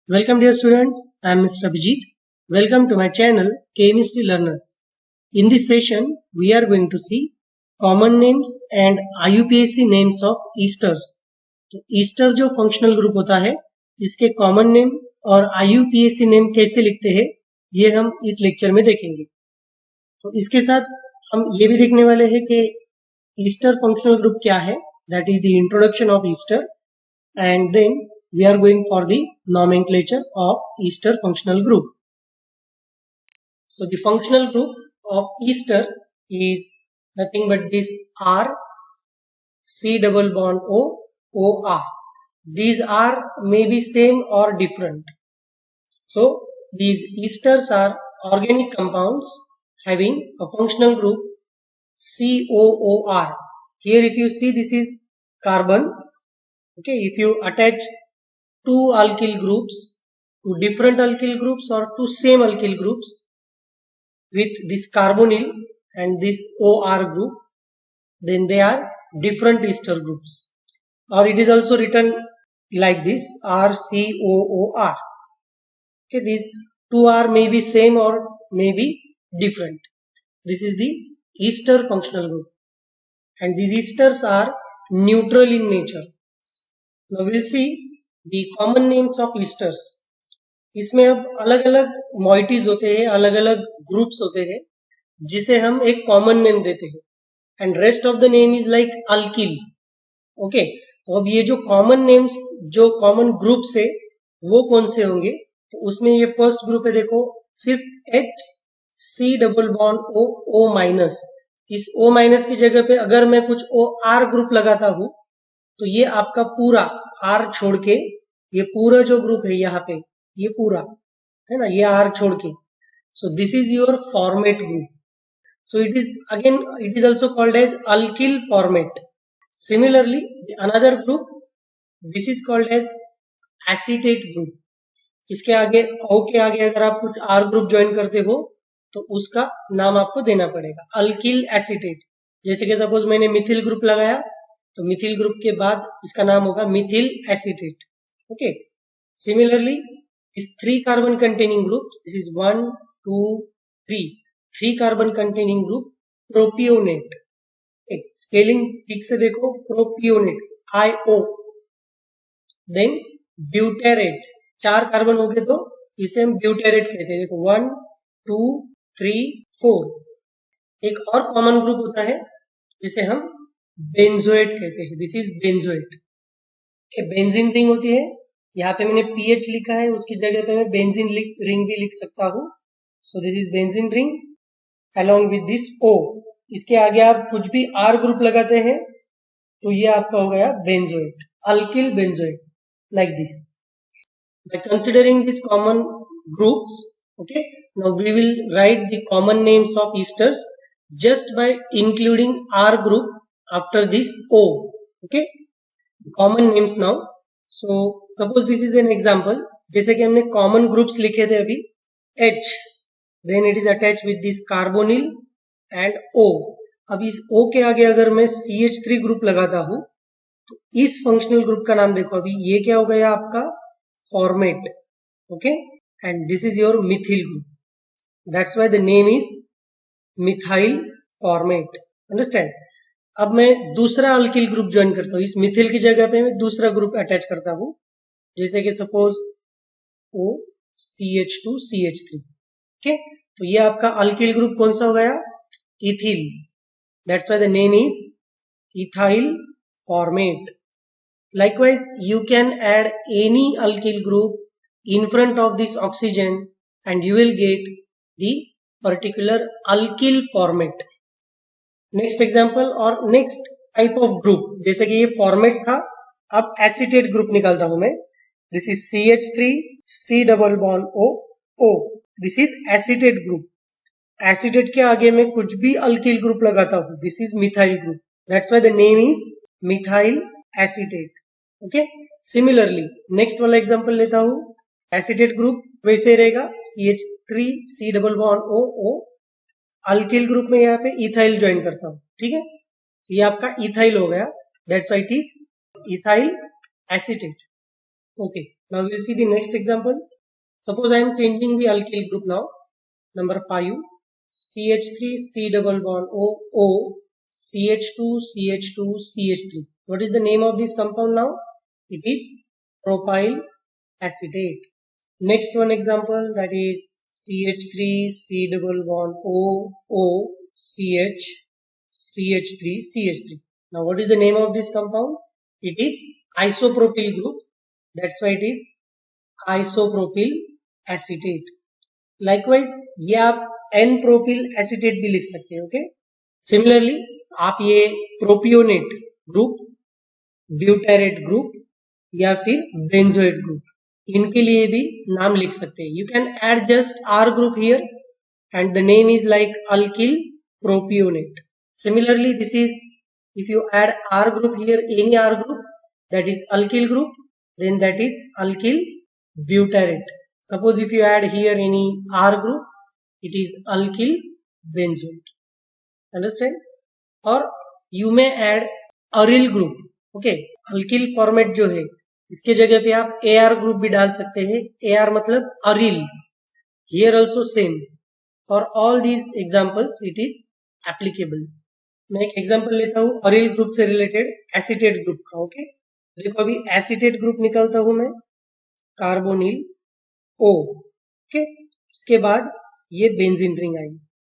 Welcome dear students, I am Mr. Abhijit. Welcome to my channel Chemistry Learners. In this session, we are going to see common names and IUPAC names of esters. तो Easter जो functional group होता है, इसके common name और IUPAC name कैसे लिखते हैं, ये हम इस लेक्चर में देखेंगे. तो इसके साथ हम ये भी देखने वाले हैं कि ईस्टर फंक्शनल ग्रुप क्या है, that is the introduction of Easter, and then we are going for the nomenclature of ester functional group. So the functional group of ester is nothing but this R, C double bond O, O R. These are may be same or different. So these esters are organic compounds having a functional group COOR. Here if you see, this is carbon. Okay, if you attach two alkyl groups to different alkyl groups or to same alkyl groups with this carbonyl and this OR group, then they are different ester groups. Or it is also written like this, RCOOR. Okay, these two are may be same or may be different. This is the ester functional group, and these esters are neutral in nature. Now we'll see the common names of esters. इसमें अब अलग अलग मॉइटीज होते हैं, अलग अलग groups होते हैं जिसे हम एक कॉमन नेम देते हैं, and rest of the name is like alkyl. Okay, तो अब ये जो कॉमन नेम्स, जो कॉमन ग्रुप्स है, वो कौन से होंगे? तो उसमें ये फर्स्ट ग्रुप है, देखो, सिर्फ H C double bond O O minus. इस O माइनस की जगह पे अगर मैं कुछ OR ग्रुप लगाता हूं तो ये आपका पूरा R छोड़ के, ये पूरा जो ग्रुप है यहाँ पे, ये पूरा है ना, ये R छोड़ के, so this is your formate group. So it is again, it is also called as alkyl formate. Similarly another group, this is called as acetate group. इसके आगे O के आगे अगर आप कुछ R ग्रुप ज्वाइन करते हो तो उसका नाम आपको देना पड़ेगा अल्किल एसीटेट. जैसे कि सपोज मैंने मिथिल ग्रुप लगाया, तो मिथिल ग्रुप के बाद इसका नाम होगा मिथिल एसीटेट. ओके, सिमिलरली इस 3 carbon containing group, this is 1 2 3 carbon containing group propionate. Spelling ठीक से देखो, प्रोपियोनेट IO. देन ब्यूटेरेट, 4 कार्बन हो गए तो इसे हम ब्यूटेरेट कहते हैं. देखो 1 2 3 4. एक और कॉमन ग्रुप होता है जिसे हम बेंजोएट कहते हैं. This is benzoate. Benzene ring होती है, यहाँ पे मैंने पीएच लिखा है, उसकी जगह पे मैं बेंजीन रिंग भी लिख सकता हूँ. सो this is benzene ring along with this O. इसके आगे आप कुछ भी R ग्रुप लगाते हैं तो ये आपका हो गया benzoate, alkyl benzoate, like this. By considering these common groups, okay, now we will write the common names of esters just by including R group after this O. Okay, the common names now. So suppose this is an example. जैसे कि हमने common groups लिखे थे अभी, H, then it is attached with this carbonyl and O. अब इस O के आगे अगर मैं CH3 ग्रुप लगाता हूं तो इस फंक्शनल ग्रुप का नाम देखो, अभी ये क्या हो गया आपका format. Okay, and this is your methyl group. That's why the name is methyl formate. Understand? अब मैं दूसरा अल्किल ग्रुप ज्वाइन करता हूँ, इस मिथिल की जगह पे मैं दूसरा ग्रुप अटैच करता हूँ, जैसे कि suppose O CH2 CH3. Okay, तो ये आपका अल्किल ग्रुप कौन सा हो गया? Ethyl. That's why the name is ethyl format. Likewise, you can add any alkyl group in front of this oxygen and you will get the particular alkyl format. Next example और next type of group, जैसे कि ये format था, अब acetate group निकालता हूं मैं. This is CH3 C double bond O O. This is acetate group. Acetate के आगे मैं कुछ भी alkyl group लगाता हूं, this is methyl group. That's why the name is methyl acetate. Okay, similarly next वाला एग्जांपल लेता हूं. एसिटेट ग्रुप वैसे रहेगा, CH3 C double bond O O. Alkyl group में यहाँ पे इथाइल ज्वाइन करता हूं. ठीक है, तो ये आपका इथाइल हो गया. That's why it is ethyl acetate. Okay, now we'll see the next example. Suppose I am changing the alkyl group now. Number 5, CH3 C double bond O O CH2 CH2 CH3. What is the name of this compound now? It is propyl acetate. Next one example, that is CH3 C double bond O O CH CH3 CH3. Now what is the name of this compound? It is isopropyl group. That's why it is isopropyl acetate. Likewise ये आप N propyl acetate भी लिख सकते हैं. Okay, similarly आप ये propionate group, ब्यूटेरेट group या फिर बेंजोएट ग्रुप, इनके लिए भी नाम लिख सकते हैं. You can add just R group here and the name is like alkyl propionate. Similarly, this is if you add R group here, any R group, that is alkyl group, then that is alkyl butyrate. Suppose if you add here any R group, it is alkyl benzoate. Understand? Or you may add aryl group. Okay, alkyl format जो है इसके जगह पे आप AR group भी डाल सकते हैं. AR मतलब aryl. Here also same. For all these examples it is applicable. मैं एक एग्जांपल लेता हूँ अरिल ग्रुप से रिलेटेड एसिटेट ग्रुप का. ओके, देखो अभी एसिटेट ग्रुप निकालता हूं मैं, कार्बोनिल O. ओके, इसके बाद ये बेंजीन रिंग आई,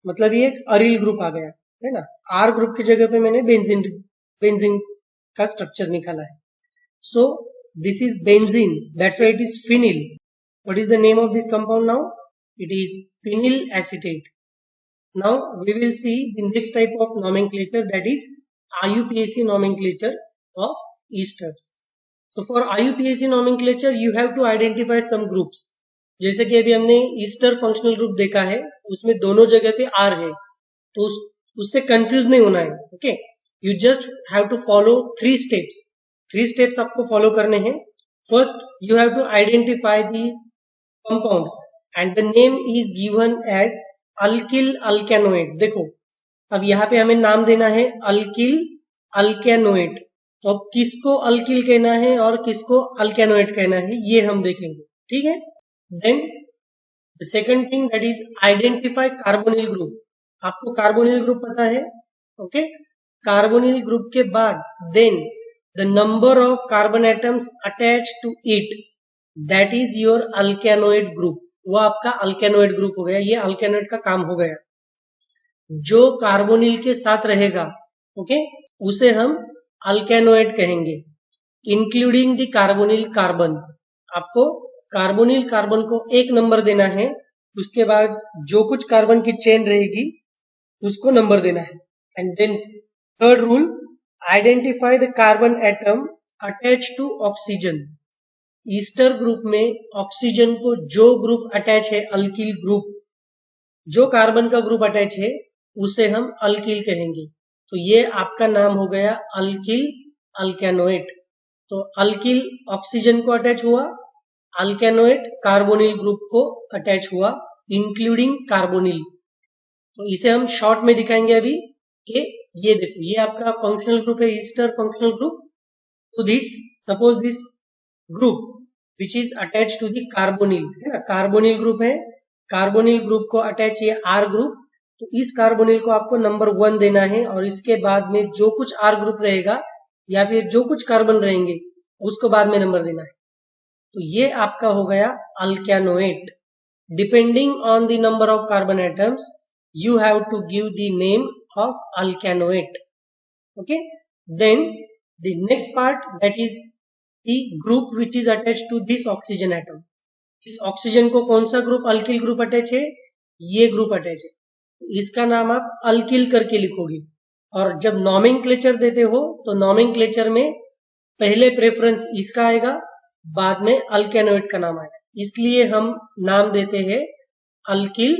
मतलब ये एक अरिल ग्रुप आ गया है ना. R ग्रुप की जगह पे मैंने बेंजीन का स्ट्रक्चर निकाला है. सो this is benzene, that's why it is phenyl. What is the name of this compound now? It is phenyl acetate. Now we will see the next type of nomenclature, that is IUPAC nomenclature of esters. So for IUPAC nomenclature you have to identify some groups. जैसे कि अभी हमने Easter functional group देखा है, उसमें दोनों जगह पे R है, तो उससे कंफ्यूज नहीं होना है. Okay, you just have to follow 3 steps. 3 steps आपको फॉलो करने हैं. First you have to identify the compound and the name is given as alkyl alkanoate. देखो अब यहाँ पे हमें नाम देना है alkyl alkanoate. तो अब किसको alkyl कहना है और किसको alkanoate कहना है ये हम देखेंगे. ठीक है. Then the second thing, that is identify carbonyl group. आपको carbonyl group पता है. ओके, carbonyl group के बाद then the number of carbon atoms attached to it, that is your alkanoate group. वो आपका अल्केनोइड ग्रुप हो गया. ये अल्केनोइड का काम हो गया. जो कार्बोनिल के साथ रहेगा, ओके, उसे हम अल्केनोइड कहेंगे, इंक्लूडिंग द कार्बोनिल कार्बन. आपको कार्बोनिल कार्बन को 1 नंबर देना है, उसके बाद जो कुछ कार्बन की चेन रहेगी उसको नंबर देना है. And then third rule, identify the carbon atom attach to oxygen. Ester group में ऑक्सीजन को जो ग्रुप अटैच है, अल्किल ग्रुप, जो कार्बन का ग्रुप अटैच है उसे हम अल्किल कहेंगे. तो ये आपका नाम हो गया अल्किल अल्केनोएट. तो अल्किल ऑक्सीजन को अटैच हुआ, अल्केनोएट कार्बोनिल ग्रुप को अटैच हुआ, इंक्लूडिंग कार्बोनिल. तो इसे हम शॉर्ट में दिखाएंगे अभी कि ये देखो, ये आपका फंक्शनल ग्रुप है, ईस्टर फंक्शनल ग्रुप. तो this, suppose this group which is attach to the carbonyl, है ना, कार्बोनिल ग्रुप है. कार्बोनिल ग्रुप को अटैच है R ग्रुप. तो इस कार्बोनिल को आपको नंबर 1 देना है और इसके बाद में जो कुछ R ग्रुप रहेगा या फिर जो कुछ कार्बन रहेंगे उसको बाद में नंबर देना है. तो ये आपका हो गया alkanoate. Depending on the number of carbon atoms you have to give the name of alkanoate. Okay, then the next part, that is the group which is attached to this oxygen atom. इस oxygen को कौन सा group, alkyl group attach है, ये group attach है. इसका नाम आप अल्किल करके लिखोगे. और जब नॉमेनक्लेचर देते हो तो नॉमेनक्लेचर में पहले प्रेफरेंस इसका आएगा, बाद में अल्केनोएट का नाम आएगा. इसलिए हम नाम देते हैं अल्किल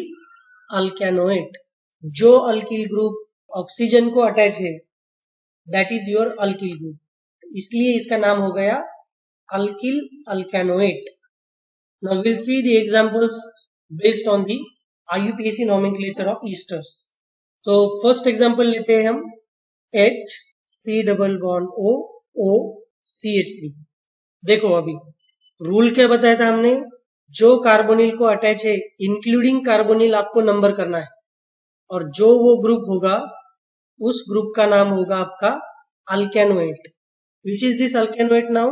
अल्केनोएट. जो अल्किल ग्रुप ऑक्सीजन को अटैच है, that is your alkyl group. इसलिए इसका नाम हो गया alkyl alkanoate. Now will see the examples based on the IUPAC nomenclature of esters. तो फर्स्ट एग्जांपल लेते हैं हम H C double bond O O CH3. देखो अभी रूल क्या बताया था हमने, जो कार्बोनिल को अटैच है इंक्लूडिंग कार्बोनिल आपको नंबर करना है, और जो वो ग्रुप होगा उस ग्रुप का नाम होगा आपका alkanoate. Which is this alkanoate now?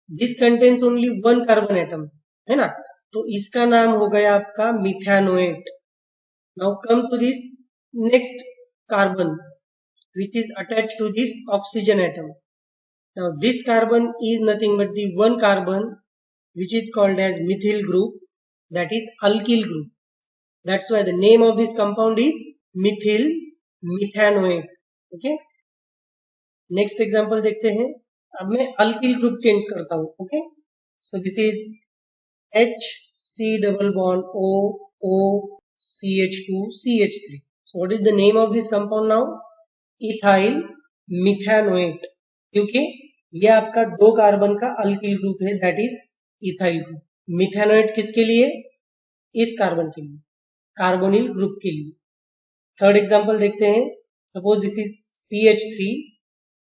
This contains only one carbon atom, है ना, तो इसका नाम हो गया आपका methanoate. Now come to this next carbon which is attached to this oxygen atom. Now this carbon is nothing but the one carbon which is called as methyl group, that is alkyl group. That's why the name of this compound is methyl methanoate. Okay, next example देखते हैं। अब मैं alkyl group change करता हूँ। Okay, so this is HC double bond O O CH2 CH3. So what is the name of this compound now? Ethyl methanoate, क्योंकि ये आपका दो कार्बन का अल्किल ग्रुप है, that is ethyl group. Methanoate किसके लिए? इस कार्बन के लिए, कार्बोनिल ग्रुप के लिए। थर्ड एग्जांपल देखते हैं। Suppose this is CH3,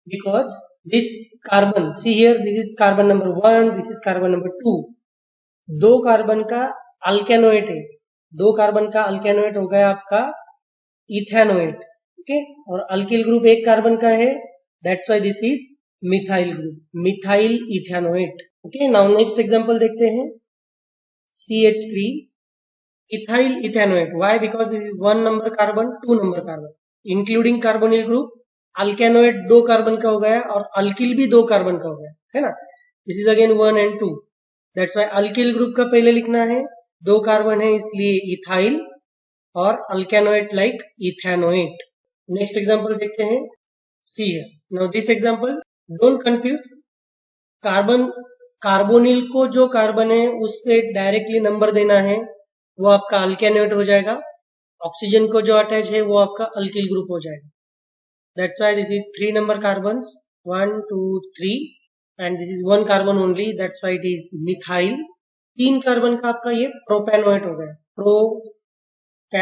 because this carbon, see here, this is carbon number 1, this is carbon number 2। दो कार्बन का अल्केनोएट है, दो कार्बन का अल्केनोएट हो गया आपका इथेनोएट। ओके, और अल्किल ग्रुप एक कार्बन का है, that's why this is methyl group, methyl ethanoate. Okay, now next example देखते हैं। CH3 ethyl ethanoate, why? Because this is one number carbon, two number carbon, including carbonyl group. Alkanoate दो carbon का हो गया और alkyl भी दो carbon का हो गया, है ना। This is again 1 and 2, that's why alkyl group का पहले लिखना है, दो कार्बन है इसलिए इथाइल, और अल्केनोएट लाइक इथेनोएट। नेक्स्ट एग्जांपल देखते हैं। See here, now this example, don't confuse, carbonyl को जो कार्बन है उससे डायरेक्टली नंबर देना है, वो आपका अल्केनोएट हो जाएगा। ऑक्सीजन को जो अटैच है वो आपका अल्किल ग्रुप हो जाएगा। That's why this is 3 number carbons, 1 2 3, and this is one carbon only, that's why it is methyl. 3 carbon का आपका ये प्रोपेनोएट हो गया, प्रोपेनोएट।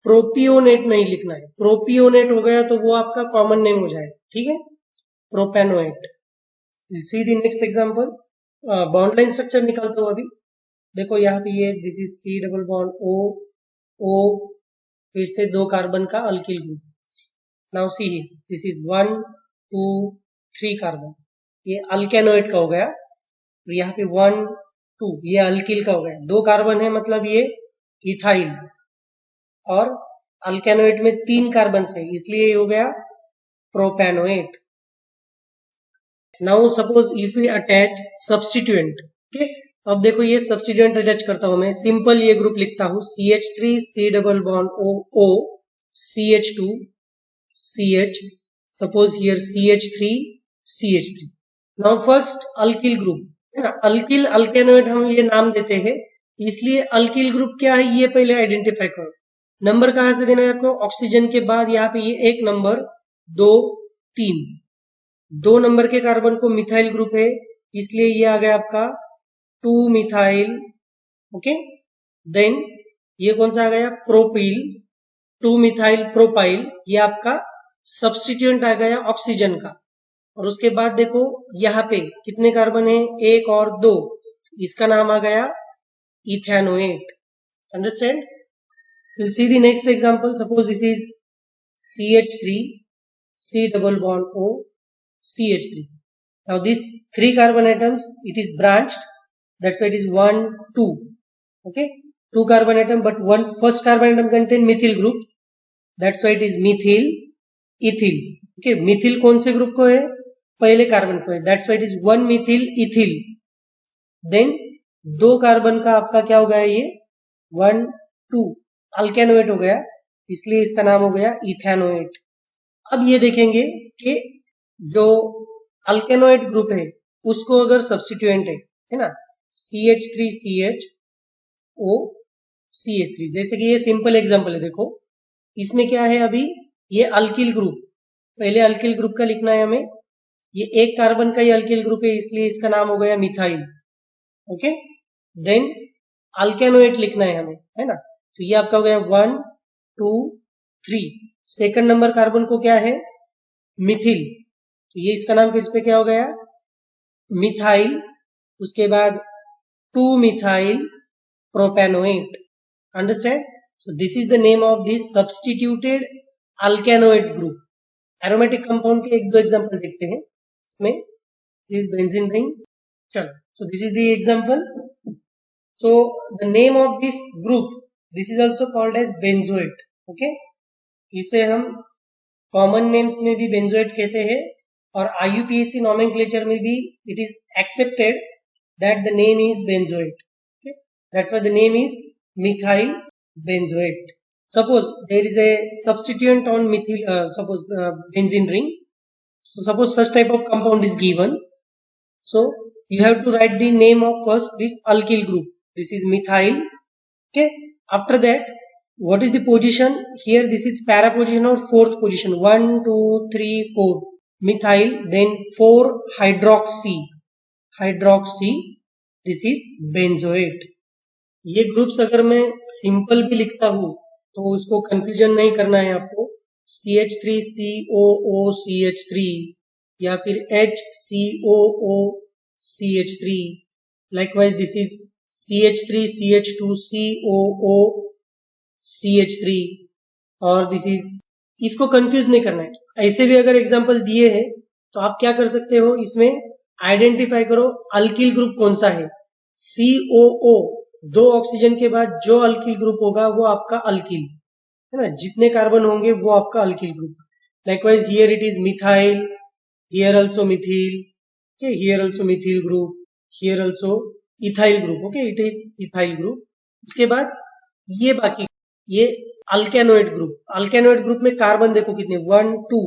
प्रोपियोनेट नहीं लिखना है, प्रोपियोनेट हो गया तो वो आपका कॉमन नेम हो जाएगा, ठीक है, propanoate. See the next example. Bond line structure निकालता हूं अभी। देखो यहाँ पे ये this is C double bond O O, फिर से दो कार्बन का alkyl group. Now see this is 1 2 3 carbon, ये अल्केनोएट का हो गया। और यहाँ पे 1 2 ये अल्किल का हो गया, दो कार्बन है मतलब ये इथाइल, और अल्केनोएट में 3 कार्बन है इसलिए ये हो गया propanoate. Now suppose if we attach substituent, okay, अब देखो ये सब्स्टिट्यूएंट अटैच करता हूं मैं। सिंपल ये ग्रुप लिखता हूं, CH3 C double bond O O CH2 CH, suppose here CH3 CH3। Now first alkyl group, है ना, अल्किल अल्केनोएट हम ये नाम देते हैं, इसलिए अल्किल ग्रुप क्या है ये पहले आइडेंटिफाई करो। नंबर कहां से देना है आपको? ऑक्सीजन के बाद यहाँ पे ये 1 नंबर 2 3, 2 नंबर के कार्बन को मिथाइल ग्रुप है इसलिए ये आ गया आपका 2 मिथाइल। ओके, देन ये कौन सा आ गया? प्रोपिल, 2 मिथाइल प्रोपाइल, ये आपका सब्स्टिट्यूएंट आ गया ऑक्सीजन का। और उसके बाद देखो यहाँ पे कितने कार्बन है? 1 और 2, इसका नाम आ गया ethanoate. Understand? We'll see the next example. Suppose this is CH3 C double bond O CH3. Now these 3 carbon atoms, it is branched, that's why it is 1 2, okay, 2 carbon atom, but one first carbon atom contain methyl group, that's why it is methyl ethyl। okay, methyl कौन से group को है? पहले carbon को है, that's why it is 1 methyl ethyl। then 2 carbon का आपका क्या हो गया? ये 1 2 अल्केनोएट हो गया इसलिए इसका नाम हो गया इथेनोएट। अब ये देखेंगे कि जो अल्केनोएट ग्रुप है उसको अगर सब्स्टिट्यूएंट है ना, CH3CH O CH3, जैसे कि ये सिंपल एग्जांपल है। देखो इसमें क्या है, अभी ये अल्किल ग्रुप, पहले अल्किल ग्रुप का लिखना है हमें, ये एक कार्बन का ही अल्किल ग्रुप है इसलिए इसका नाम हो गया मिथाइल। ओके, देन अल्केनोएट लिखना है हमें, है ना, तो ये आपका हो गया 1 2 3। सेकंड नंबर कार्बन को क्या है? मिथिल, तो ये इसका नाम फिर से क्या हो गया? मिथाइल। उसके बाद 2-methyl propanoate. Understand? So this is the name of this substituted alkanoate group. Aromatic compound के एक दो example देखते हैं इसमें. This is benzene ring. चलो, so this is the example. So the name of this group, this is also called as benzoate. Okay, इसे हम common names में भी benzoate कहते हैं और IUPAC nomenclature में भी it is accepted that the name is benzoate. Okay, that's why the name is methyl benzoate. Suppose there is a substituent on methyl, suppose benzene ring. So suppose such type of compound is given. So you have to write the name of first this alkyl group. This is methyl. Okay. After that, what is the position? Here this is para position or fourth position. 1, 2, 3, 4. Methyl. Then 4 hydroxy. Hydroxy. This is benzoate. ये groups अगर मैं simple भी लिखता हूँ तो उसको confusion नहीं करना है आपको. CH3COOCH3 या फिर HCOOCH3. Likewise this is CH3CH2COOCH3 और दिस इज, इसको कंफ्यूज नहीं करना है. ऐसे भी अगर एग्जांपल दिए हैं तो आप क्या कर सकते हो, इसमें आइडेंटिफाई करो अल्किल ग्रुप कौन सा है. COO 2 ऑक्सीजन के बाद जो अल्किल ग्रुप होगा वो आपका अल्किल है ना, जितने कार्बन होंगे वो आपका alkyl group. Likewise here it is methyl, here also Mithil, okay, here also methyl group, here also ethyl group. Okay, it is ethyl group. उसके बाद ये बाकी ये अल्केनोइड ग्रुप. अल्केनोइड ग्रुप में कार्बन देखो कितने, 1 2,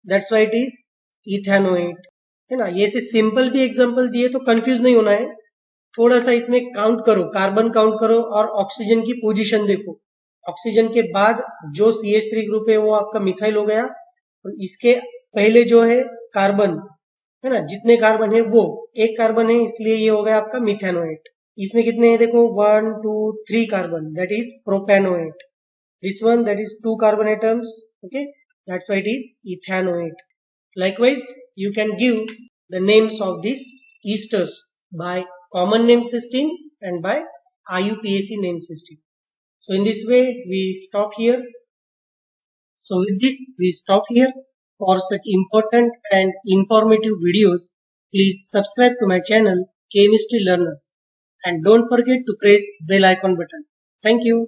दैट्स व्हाई इट इज इथेनोइड है ना. ये से सिंपल भी एग्जांपल दिए तो कंफ्यूज नहीं होना है. थोड़ा सा इसमें काउंट करो, कार्बन काउंट करो और ऑक्सीजन की पोजीशन देखो. ऑक्सीजन के बाद जो CH3 ग्रुप है वो आपका मिथाइल हो गया और इसके पहले जो है कार्बन है ना, जितने कार्बन है वो एक कार्बन है इसलिए ये हो गया आपका मिथेनोएट. इसमें कितने हैं देखो, 1 2 3 carbon, that is propanoate. This one that is 2 carbon atoms. Okay, that's why it is ethanoate. Likewise, you can give the names of these esters by common name system and by IUPAC name system. So in this way we stop here. So with this we stop here. For such important and informative videos, please subscribe to my channel Chemistry Learners and don't forget to press bell icon button. Thank you.